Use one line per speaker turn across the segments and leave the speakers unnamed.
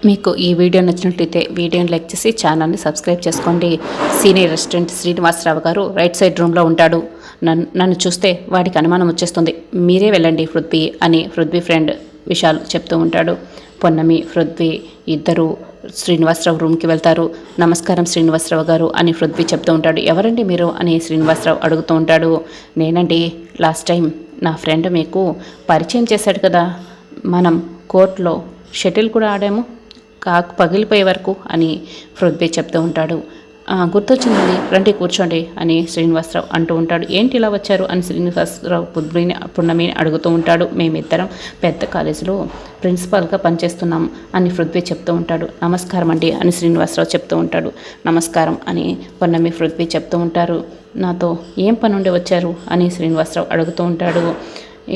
మీకు ఈ వీడియో నచ్చినట్లయితే వీడియోని లైక్ చేసి ఛానల్ని సబ్స్క్రైబ్ చేసుకోండి. సీనియర్ అసిస్టెంట్ శ్రీనివాసరావు గారు రైట్ సైడ్ రూమ్లో ఉంటాడు. నన్ను చూస్తే వాడికి అనుమానం వచ్చేస్తుంది. మీరే వెళ్ళండి పృథ్వీ అని పృథ్వీ ఫ్రెండ్ విశాల్ చెప్తూ ఉంటాడు. పొన్నమి పృథ్వీ ఇద్దరు శ్రీనివాసరావు రూమ్కి వెళ్తారు. నమస్కారం శ్రీనివాసరావు గారు అని పృథ్వీ చెప్తూ ఉంటాడు. ఎవరండి మీరు అని శ్రీనివాసరావు అడుగుతూ ఉంటాడు. నేనండి, లాస్ట్ టైం నా ఫ్రెండ్ మీకు పరిచయం చేశాడు కదా, మనం కోర్టులో షటిల్ కూడా ఆడాము కాకు పగిలిపోయే వరకు అని పృథ్వీ చెప్తూ ఉంటాడు. గుర్తొచ్చిందండి, రండి కూర్చోండి అని శ్రీనివాసరావు అంటూ ఉంటాడు. ఏంటి ఇలా వచ్చారు అని శ్రీనివాసరావు పున్నమిని అడుగుతూ ఉంటాడు. మేమిద్దరం పెద్ద కాలేజీలో ప్రిన్సిపాల్గా పనిచేస్తున్నాం అని పృథ్వీ చెప్తూ ఉంటాడు. నమస్కారం అండి అని శ్రీనివాసరావు చెప్తూ ఉంటాడు. నమస్కారం అని పొన్నమి పృథ్వీ చెప్తూ ఉంటారు. నాతో ఏం పని ఉండి వచ్చారు అని శ్రీనివాసరావు అడుగుతూ ఉంటాడు.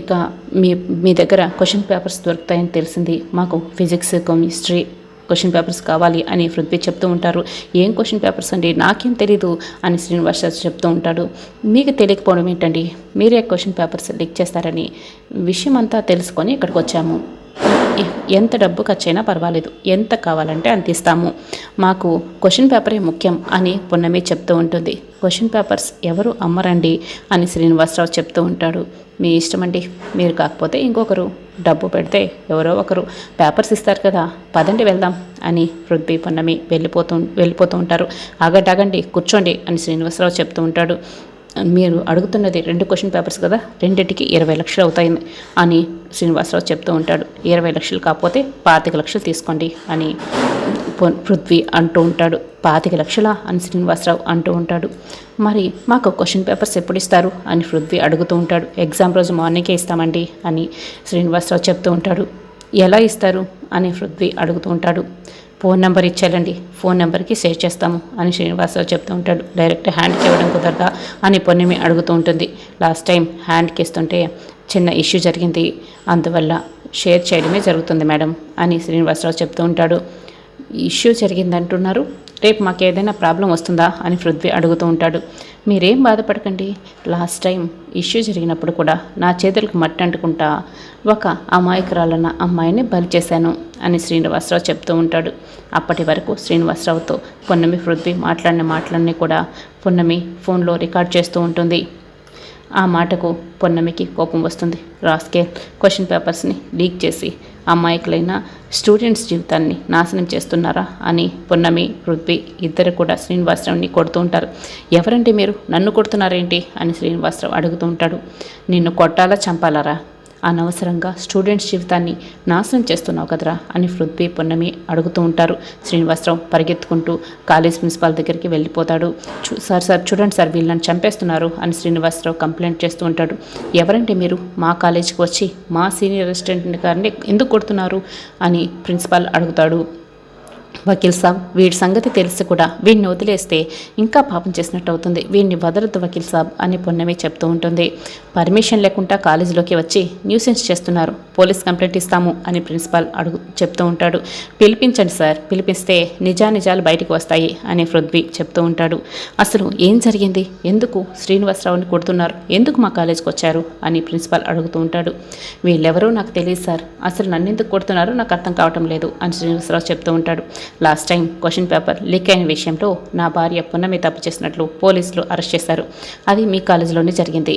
ఇక మీ దగ్గర క్వశ్చన్ పేపర్స్ దొరుకుతాయని తెలిసింది, మాకు ఫిజిక్స్ కెమిస్ట్రీ క్వశ్చన్ పేపర్స్ కావాలి అని పృథ్వీ చెప్తూ ఉంటారు. ఏం క్వశ్చన్ పేపర్స్ అండి, నాకేం తెలీదు అని శ్రీనివాసరావు చెప్తూ ఉంటాడు. మీకు తెలియకపోవడం ఏంటండి, మీరే క్వశ్చన్ పేపర్స్ లీక్ చేస్తారని విషయం అంతా తెలుసుకొని ఇక్కడికి వచ్చాము. ఎంత డబ్బు ఖర్చైనా పర్వాలేదు, ఎంత కావాలంటే అంత ఇస్తాము, మాకు క్వశ్చన్ పేపరే ముఖ్యం అని పొన్నమి చెప్తూ ఉంటుంది. క్వశ్చన్ పేపర్స్ ఎవరు అమ్మరండి అని శ్రీనివాసరావు చెప్తూ ఉంటాడు. మీ ఇష్టమండి, మీరు కాకపోతే ఇంకొకరు డబ్బు పెడితే ఎవరో ఒకరు పేపర్స్ ఇస్తారు కదా, పదండి వెళ్దాం అని పృథ్వీ పొన్నమి వెళ్ళిపోతూ ఉంటారు. ఆగండి కూర్చోండి అని శ్రీనివాసరావు చెప్తూ ఉంటాడు. మీరు అడుగుతున్నది 2 క్వశ్చన్ పేపర్స్ కదా, రెండింటికి 20 లక్షలు అవుతాయి అని శ్రీనివాసరావు చెప్తూ ఉంటాడు. 20 లక్షలు కాకపోతే 25 లక్షలు తీసుకోండి అని పృథ్వీ అంటూ ఉంటాడు. 25 లక్షలా అని శ్రీనివాసరావు అంటూ ఉంటాడు. మరి మాకు క్వశ్చన్ పేపర్స్ ఎప్పుడు ఇస్తారు అని పృథ్వీ అడుగుతూ ఉంటాడు. ఎగ్జామ్ రోజు మార్నింగే ఇస్తామండి అని శ్రీనివాసరావు చెప్తూ ఉంటాడు. ఎలా ఇస్తారు అని పృథ్వీ అడుగుతూ ఉంటాడు. ఫోన్ నెంబర్ ఇచ్చేయాలండి, ఫోన్ నెంబర్కి షేర్ చేస్తాము అని శ్రీనివాసరావు చెప్తూ ఉంటాడు. డైరెక్ట్ హ్యాండ్కి ఇవ్వడం కుదరదా అని పొన్నమి అడుగుతూ ఉంటుంది. లాస్ట్ టైం హ్యాండ్కి ఇస్తుంటే చిన్న ఇష్యూ జరిగింది, అందువల్ల షేర్ చేయడమే జరుగుతుంది మేడం అని శ్రీనివాసరావు చెప్తూ ఉంటాడు. ఇష్యూ జరిగిందంటున్నారు, రేపు మాకు ఏదైనా ప్రాబ్లం వస్తుందా అని పృథ్వీ అడుగుతూ ఉంటాడు. మీరేం బాధపడకండి, లాస్ట్ టైం ఇష్యూ జరిగినప్పుడు కూడా నా చేతులకు మట్టి అంటుకుంటా ఒక అమాయకురాలన్న అమ్మాయిని బలి చేశాను అని శ్రీనివాసరావు చెప్తూ ఉంటాడు. అప్పటి వరకు శ్రీనివాసరావుతో పొన్నమి పృథ్వీ మాట్లాడిన మాటలన్నీ కూడా పొన్నమి ఫోన్లో రికార్డ్ చేస్తూ ఉంటుంది. ఆ మాటకు పొన్నమికి కోపం వస్తుంది. రాస్కేల్ క్వశ్చన్ పేపర్స్ని లీక్ చేసి అమాయకులైన స్టూడెంట్స్ జీవితాన్ని నాశనం చేస్తున్నారా అని పొన్నమి పృథ్వీ ఇద్దరు కూడా శ్రీనివాసరావుని కొడుతూ ఉంటారు. ఎవరంటే మీరు, నన్ను కొడుతున్నారేంటి అని శ్రీనివాసరావు అడుగుతూ ఉంటాడు. నిన్ను కొట్టాలా చంపాలరా, అనవసరంగా స్టూడెంట్స్ జీవితాన్ని నాశనం చేస్తున్నావు కదరా అని పృథ్వీ పొన్నమి అడుగుతూ ఉంటారు. శ్రీనివాసరావు పరిగెత్తుకుంటూ కాలేజ్ ప్రిన్సిపాల్ దగ్గరికి వెళ్ళిపోతాడు. సార్ చూడండి సార్, వీళ్ళని చంపేస్తున్నారు అని శ్రీనివాసరావు కంప్లైంట్ చేస్తూ ఉంటాడు. ఎవరంటే మీరు, మా కాలేజీకి వచ్చి మా సీనియర్ అసిస్టెంట్ గారిని ఎందుకు కొడుతున్నారు అని ప్రిన్సిపాల్ అడుగుతాడు. వకీల్ సాబ్, వీడి సంగతి తెలిసి కూడా వీడిని వదిలేస్తే ఇంకా పాపం చేసినట్టు అవుతుంది, వీడిని వదలద్దు వకీల్ సాబ్ అని పొన్నమి చెప్తూ ఉంటుంది. పర్మిషన్ లేకుండా కాలేజీలోకి వచ్చి న్యూసెన్స్ చేస్తున్నారు, పోలీస్ కంప్లైంట్ ఇస్తాము అని ప్రిన్సిపాల్ చెప్తూ ఉంటాడు. పిలిపించండి సార్, పిలిపిస్తే నిజాలు బయటకు వస్తాయి అని పృథ్వీ చెప్తూ ఉంటాడు. అసలు ఏం జరిగింది, ఎందుకు శ్రీనివాసరావుని కొడుతున్నారు, ఎందుకు మా కాలేజీకి వచ్చారు అని ప్రిన్సిపాల్ అడుగుతూ ఉంటాడు. వీళ్ళెవరో నాకు తెలియదు సార్, అసలు నన్ను ఎందుకు కొడుతున్నారో నాకు అర్థం కావటం లేదు అని శ్రీనివాసరావు చెప్తూ ఉంటాడు. Last time question paper leak అయిన విషయంలో నా భార్య పున్నమి తప్పు చేసినట్లు పోలీసులు అరెస్ట్ చేశారు. అది మీ కాలేజీలోనే జరిగింది.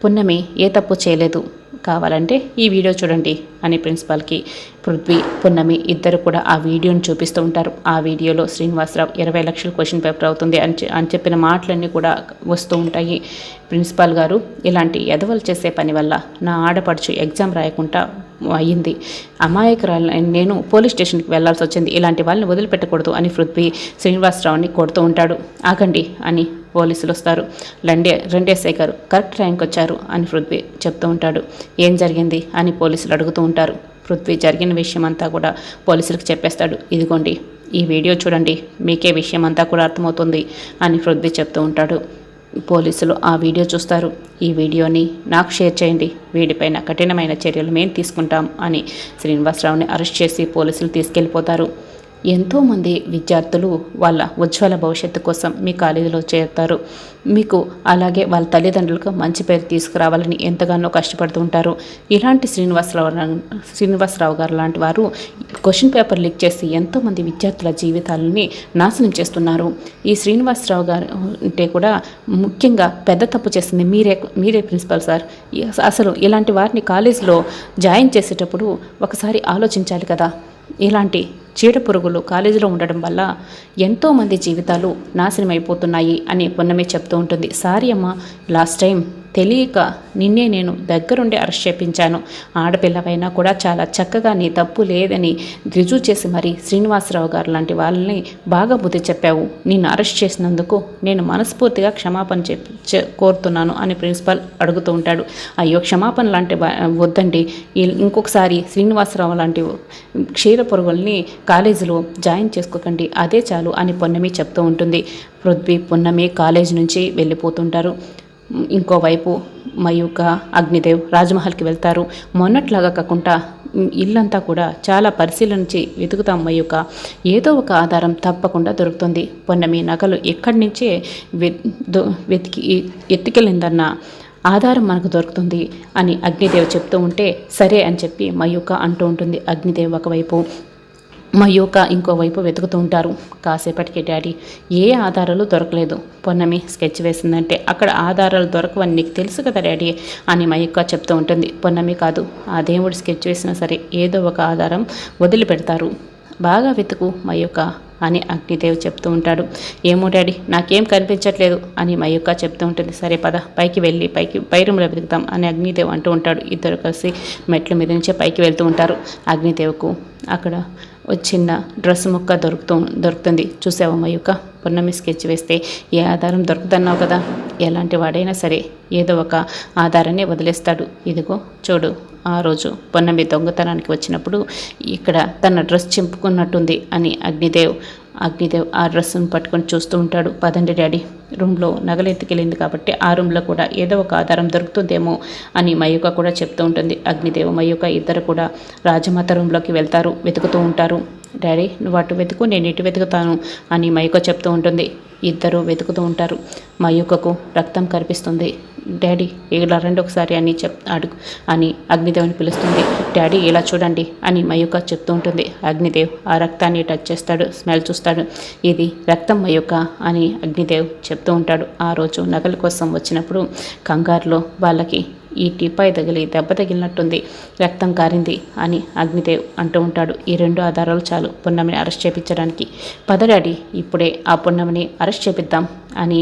పున్నమి ఏ తప్పు చేయలేదు, కావాలంటే ఈ వీడియో చూడండి అని ప్రిన్సిపాల్కి పృథ్వీ పున్నమి ఇద్దరు కూడా ఆ వీడియోని చూపిస్తూ ఉంటారు. ఆ వీడియోలో శ్రీనివాసరావు 20 లక్షలు క్వశ్చన్ పేపర్ అవుతుంది అని చెప్పిన మాటలన్నీ కూడా వస్తూ ఉంటాయి. ప్రిన్సిపాల్ గారు, ఇలాంటి ఎదవలు చేసే పని వల్ల నా ఆడపడుచు ఎగ్జామ్ రాయకుండా అయ్యింది, అమాయకురాలు నేను పోలీస్ స్టేషన్కి వెళ్లాల్సి వచ్చింది, ఇలాంటి వాళ్ళని వదిలిపెట్టకూడదు అని పృథ్వీ శ్రీనివాసరావుని కొడుతూ ఉంటాడు. ఆగండి అని పోలీసులు వస్తారు. రెండేసే గారు కరెక్ట్ ర్యాంక్ వచ్చారు అని పృథ్వీ చెప్తూ ఉంటాడు. ఏం జరిగింది అని పోలీసులు అడుగుతూ ఉంటారు. పృథ్వీ జరిగిన విషయం అంతా కూడా పోలీసులకు చెప్పేస్తాడు. ఇదిగోండి ఈ వీడియో చూడండి, మీకే విషయం అంతా కూడా అర్థమవుతుంది అని పృథ్వీ చెప్తూ ఉంటాడు. పోలీసులు ఆ వీడియో చూస్తారు. ఈ వీడియోని నాకు షేర్ చేయండి, వీడిపైన కఠినమైన చర్యలు మేము తీసుకుంటాం అని శ్రీనివాసరావుని అరెస్ట్ చేసి పోలీసులు తీసుకెళ్ళిపోతారు. ఎంతోమంది విద్యార్థులు వాళ్ళ ఉజ్వల భవిష్యత్తు కోసం మీ కాలేజీలో చేరుతారు. మీకు అలాగే వాళ్ళ తల్లిదండ్రులకు మంచి పేరు తీసుకురావాలని ఎంతగానో కష్టపడుతూ ఉంటారు. ఇలాంటి శ్రీనివాసరావు గారు లాంటి వారు క్వశ్చన్ పేపర్ లీక్ చేసి ఎంతోమంది విద్యార్థుల జీవితాలని నాశనం చేస్తున్నారు. ఈ శ్రీనివాసరావు గారు అంటే కూడా ముఖ్యంగా పెద్ద తప్పు చేసింది మీరే ప్రిన్సిపల్ సార్. అసలు ఇలాంటి వారిని కాలేజీలో జాయిన్ చేసేటప్పుడు ఒకసారి ఆలోచించాలి కదా. ఇలాంటి చీడ పురుగులు కాలేజీలో ఉండడం వల్ల ఎంతోమంది జీవితాలు నాశనం అయిపోతున్నాయి అని పున్నమి చెప్తూ ఉంటుంది. సారీ అమ్మ, లాస్ట్ టైం తెలియక నిన్నే నేను దగ్గరుండి అరెస్ట్ చేయించాను. ఆడపిల్లవైనా కూడా చాలా చక్కగా నీ తప్పు లేదని రుజువు చేసి మరి శ్రీనివాసరావు గారు లాంటి వాళ్ళని బాగా బుద్ధి చెప్పావు. నిన్ను అరెస్ట్ చేసినందుకు నేను మనస్ఫూర్తిగా క్షమాపణ కోరుతున్నాను అని ప్రిన్సిపల్ అడుగుతూ ఉంటాడు. అయ్యో, క్షమాపణ లాంటి వద్దండి, ఇంకొకసారి శ్రీనివాసరావు లాంటి క్షీర పురుగుల్ని కాలేజీలో జాయిన్ చేసుకోకండి, అదే చాలు అని పున్నమి చెప్తూ ఉంటుంది. పృథ్వీ, పున్నమి కాలేజీ నుంచి వెళ్ళిపోతుంటారు. ఇంకోవైపు మయూక, అగ్నిదేవ్ రాజ్మహల్కి వెళ్తారు. మొన్నట్లాగా కాకుండా ఇల్లంతా కూడా చాలా పరిశీలించి వెతుకుతాం మయూక. ఏదో ఒక ఆధారం తప్పకుండా దొరుకుతుంది. పున్నమి నగలు ఎక్కడి నుంచే వెతికి ఎత్తుకెళ్ళిందన్న ఆధారం మనకు దొరుకుతుంది అని అగ్నిదేవ్ చెప్తూ ఉంటే సరే అని చెప్పి మయూక అంటూ ఉంటుంది. అగ్నిదేవ్ ఒకవైపు, మయూక ఇంకోవైపు వెతుకుతూ ఉంటారు. కాసేపటికి డాడీ, ఏ ఆధారాలు దొరకలేదు. పొన్నమి స్కెచ్ వేసిందంటే అక్కడ ఆధారాలు దొరకవని నీకు తెలుసు కదా డాడీ అని మయూక చెప్తూ ఉంటుంది. పొన్నమి కాదు, ఆ దేవుడు స్కెచ్ వేసినా సరే ఏదో ఒక ఆధారం వదిలిపెడతారు, బాగా వెతుకు మయూక అని అగ్నిదేవ్ చెప్తూ ఉంటాడు. ఏమో డాడీ, నాకేం కనిపించట్లేదు అని మయూక చెప్తూ ఉంటుంది. సరే పద, పైకి వెళ్ళి పై రూమ్లో వెతుకుతాం అని అగ్నిదేవ్ అంటూ ఉంటాడు. ఇద్దరు కలిసి మెట్ల మీద నుంచే పైకి వెళ్తూ ఉంటారు. అగ్నిదేవ్కు అక్కడ చిన్న డ్రెస్ ముక్క దొరుకుతుంది. చూసావా మయూక, పున్నమి స్కెచ్ వేస్తే ఏ ఆధారం దొరుకుతున్నావు కదా. ఎలాంటి వాడైనా సరే ఏదో ఒక ఆధారాన్ని వదిలేస్తాడు. ఇదిగో చూడు, ఆ రోజు పున్నమి దొంగతనానికి వచ్చినప్పుడు ఇక్కడ తన డ్రెస్ చింపుకున్నట్టుంది అని అగ్నిదేవ్ ఆ డ్రెస్సును పట్టుకొని చూస్తూ ఉంటాడు. పదండి డాడీ, రూమ్లో నగలు ఎత్తుకెళ్ళింది కాబట్టి ఆ రూమ్లో కూడా ఏదో ఒక ఆధారం దొరుకుతుందేమో అని మయూక కూడా చెప్తూ ఉంటుంది. అగ్నిదేవ్, మయూక ఇద్దరు కూడా రాజమాత రూమ్లోకి వెళ్తారు, వెతుకుతూ ఉంటారు. డాడీ, నువ్వు అటు వెతుకు, నేను ఇటు వెతుకుతాను అని మయూక చెప్తూ ఉంటుంది. ఇద్దరు వెతుకుతూ ఉంటారు. మయూకకు రక్తం కనిపిస్తుంది. డాడీ ఇలా రండి ఒకసారి అని అగ్నిదేవ్ని పిలుస్తుంది. డాడీ ఇలా చూడండి అని మయూక చెప్తూ ఉంటుంది. అగ్నిదేవ్ ఆ రక్తాన్ని టచ్ చేస్తాడు, స్మెల్ చూస్తాడు. ఇది రక్తం మయూక అని అగ్నిదేవ్ చెప్తూ ఉంటాడు. ఆ రోజు నగల కోసం వచ్చినప్పుడు కంగారులో వాళ్ళకి ఈ టీపాయ్ తగిలి దెబ్బ తగిలినట్టుంది, రక్తం కారింది అని అగ్నిదేవ్ అంటూ ఉంటాడు. ఈ రెండు ఆధారాలు చాలు పున్నమిని అరెస్ట్ చేయించడానికి. పద డాడీ, ఇప్పుడే ఆ పున్నమిని అరెస్ట్ చేపిద్దాం అని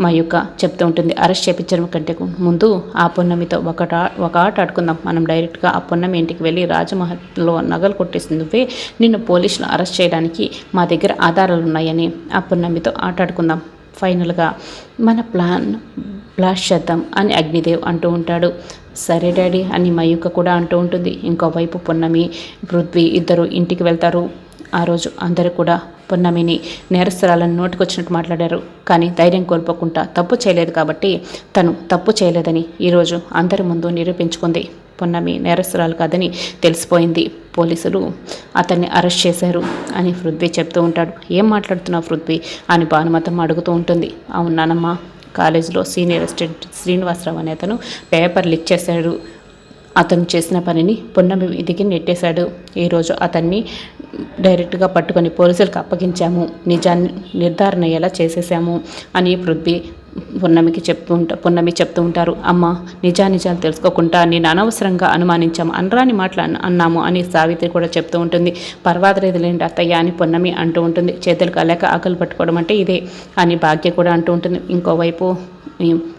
మయూక చెప్తూ ఉంటుంది. అరెస్ట్ చేయించడం కంటే ముందు ఆ పున్నమితో ఒక ఆట ఆడుకుందాం. మనం డైరెక్ట్గా ఆ పున్నమి ఇంటికి వెళ్ళి రాజమహల్లో నగలు కొట్టేసి నువ్వే నిన్ను పోలీసులు అరెస్ట్ చేయడానికి మా దగ్గర ఆధారాలు ఉన్నాయని ఆ పున్నమితో ఆట ఆడుకుందాం. ఫైనల్గా మన ప్లాన్ బ్లాస్ట్ చేద్దాం అని అగ్నిదేవ్ అంటూ ఉంటాడు. సరే డాడీ అని మయూక కూడా అంటూ ఉంటుంది. ఇంకోవైపు పున్నమి, పృథ్వీ ఇద్దరు ఇంటికి వెళ్తారు. ఆ రోజు అందరూ కూడా పున్నమిని నేరస్తురాలను నోటికొచ్చినట్టు మాట్లాడారు. కానీ ధైర్యం కోల్పోకుండా తప్పు చేయలేదు కాబట్టి తను తప్పు చేయలేదని ఈరోజు అందరి ముందు నిరూపించుకుంది. పున్నమి నేరస్తురాలు కాదని తెలిసిపోయింది. పోలీసులు అతన్ని అరెస్ట్ చేశారు అని పృథ్వీ చెప్తూ ఉంటాడు. ఏం మాట్లాడుతున్నావు పృథ్వీ అని భానుమతమ్మ అడుగుతూ ఉంటుంది. అవునానమ్మా, కాలేజీలో సీనియర్ అసిస్టెంట్ శ్రీనివాసరావు అనే అతను పేపర్ లీక్ చేశాడు. అతను చేసిన పనిని పున్నమి మీదికి నెట్టేశాడు. ఈరోజు అతన్ని డైరెక్ట్గా పట్టుకొని పోలీసులకు అప్పగించాము, నిజాన్ని నిర్ధారణ అయ్యేలా చేసేసాము అని పున్నమి చెప్తూ ఉంటారు. అమ్మ, నిజాలు తెలుసుకోకుండా నేను అనవసరంగా అనుమానించాము, అనరాని మాటలు అన్నాము అని సావిత్రి కూడా చెప్తూ ఉంటుంది. పర్వాలేదులేండి అత్తయ్య అని పున్నమి అంటూ ఉంటుంది. చేతులు కాలేక ఆకలి పట్టుకోవడం అంటే ఇదే అని భాగ్య కూడా అంటూ ఉంటుంది. ఇంకోవైపు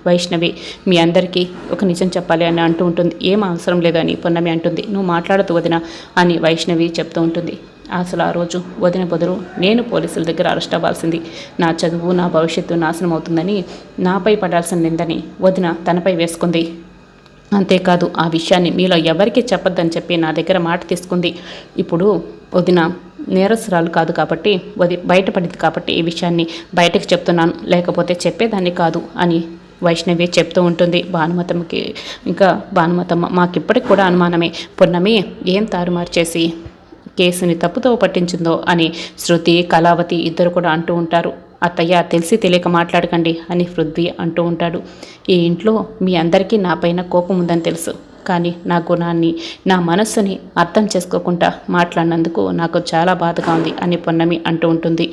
వైష్ణవి మీ అందరికీ ఒక నిజం చెప్పాలి అని అంటూ ఉంటుంది. ఏం అవసరం లేదు అని పున్నమి అంటుంది. నువ్వు మాట్లాడుతూ వదిన అని వైష్ణవి చెప్తూ ఉంటుంది. అసలు ఆ రోజు వదిన బదులు నేను పోలీసుల దగ్గర అరెస్ట్ అవ్వాల్సింది. నా చదువు, నా భవిష్యత్తు నాశనం అవుతుందని, నాపై పడాల్సిన నిందని వదిన తనపై వేసుకుంది. అంతేకాదు ఆ విషయాన్ని మీలో ఎవరికీ చెప్పొద్దని చెప్పి నా దగ్గర మాట తీసుకుంది. ఇప్పుడు వదిన నేరస్తురాలు కాదు కాబట్టి బయటపడింది కాబట్టి ఈ విషయాన్ని బయటకు చెప్తున్నాను, లేకపోతే చెప్పేదాన్ని కాదు అని వైష్ణవి చెప్తూ ఉంటుంది. భానుమతమ్మ మాకిప్పటికి కూడా అనుమానమే. పున్నమి ఏం తారుమారు చేసి కేసుని తప్పుతో పట్టించిందో అని శృతి కళావతి ఇద్దరు కూడా అంటూ ఉంటారు. అత్తయ్య తెలిసి తెలియక మాట్లాడకండి అని పృథ్వీ అంటూ ఉంటాడు. ఈ ఇంట్లో మీ అందరికీ నాపైన కోపం ఉందని తెలుసు, కానీ నా గుణాన్ని నా మనస్సుని అర్థం చేసుకోకుండా మాట్లాడినందుకు నాకు చాలా బాధగా ఉంది అని పొన్నమి అంటూ ఉంటుంది.